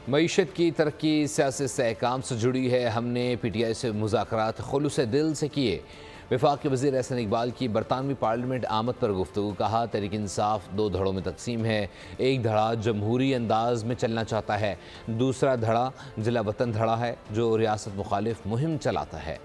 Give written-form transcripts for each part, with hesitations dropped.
معیشت کی ترقی سیاسی استحکام سے جڑی ہے۔ ہم نے پی ٹی آئی سے مذاکرات خلوص دل سے کیے۔ وفاقی وزیر احسن اقبال کی برطانوی پارلیمنٹ آمد پر گفتگو۔ کہا تحریک انصاف 2 دھڑوں میں تقسیم ہے۔ ایک دھڑا جمہوری انداز میں چلنا چاہتا ہے، دوسرا دھڑا جلا وطن دھڑا ہے جو ریاست مخالف مہم چلاتا ہے۔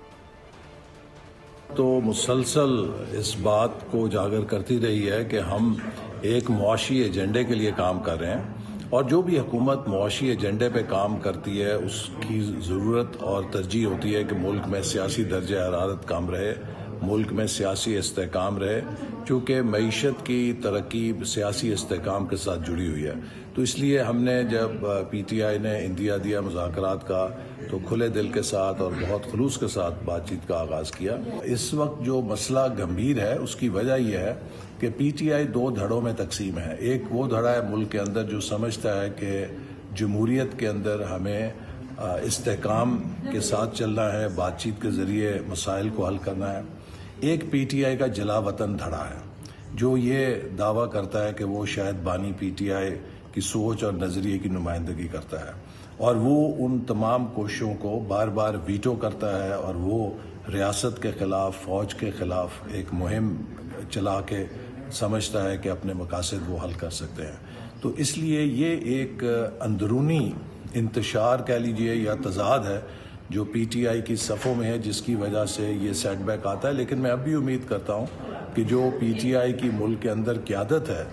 تو مسلسل اس بات کو اجاگر کرتی رہی ہے کہ ہم ایک معاشی ایجنڈے کے لیے کام کر رہے ہیں، اور جو بھی حکومت معاشی ایجنڈے پہ کام کرتی ہے اس کی ضرورت اور ترجیح ہوتی ہے کہ ملک میں سیاسی درجہ حرارت کم رہے، ملک میں سیاسی استحکام رہے، کیونکہ معیشت کی ترقی سیاسی استحکام کے ساتھ جڑی ہوئی ہے۔ تو اس لیے ہم نے جب پی ٹی آئی نے اندیا دیا مذاکرات کا تو کھلے دل کے ساتھ اور بہت خلوص کے ساتھ بات چیت کا آغاز کیا۔ اس وقت جو مسئلہ گمبھیر ہے اس کی وجہ یہ ہے کہ پی ٹی آئی 2 دھڑوں میں تقسیم ہے۔ ایک وہ دھڑا ہے ملک کے اندر جو سمجھتا ہے کہ جمہوریت کے اندر ہمیں استحکام کے ساتھ چلنا ہے، بات چیت کے ذریعے مسائل کو حل کرنا ہے۔ ایک پی ٹی آئی کا جلا وطن دھڑا ہے جو یہ دعویٰ کرتا ہے کہ وہ شاید بانی پی ٹی آئی کی سوچ اور نظریے کی نمائندگی کرتا ہے، اور وہ ان تمام کوششوں کو بار بار ویٹو کرتا ہے، اور وہ ریاست کے خلاف، فوج کے خلاف ایک مہم چلا کے سمجھتا ہے کہ اپنے مقاصد وہ حل کر سکتے ہیں۔ تو اس لیے یہ ایک اندرونی انتشار کہہ لیجئے یا تضاد ہے جو پی ٹی آئی کی صفوں میں ہے، جس کی وجہ سے یہ سیٹ بیک آتا ہے۔ لیکن میں اب بھی امید کرتا ہوں کہ جو پی ٹی آئی کی ملک کے اندر قیادت ہے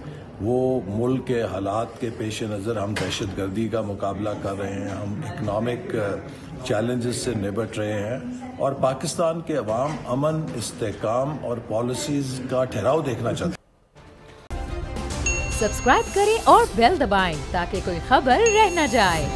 وہ ملک کے حالات کے پیش نظر، ہم دہشت گردی کا مقابلہ کر رہے ہیں، ہم اکنامک چیلنجز سے نبٹ رہے ہیں، اور پاکستان کے عوام امن، استحکام اور پالیسیز کا ٹھہراؤ دیکھنا چاہتے ہیں۔ سبسکرائب کریں اور بیل دبائیں تاکہ کوئی خبر رہ نہ جائے۔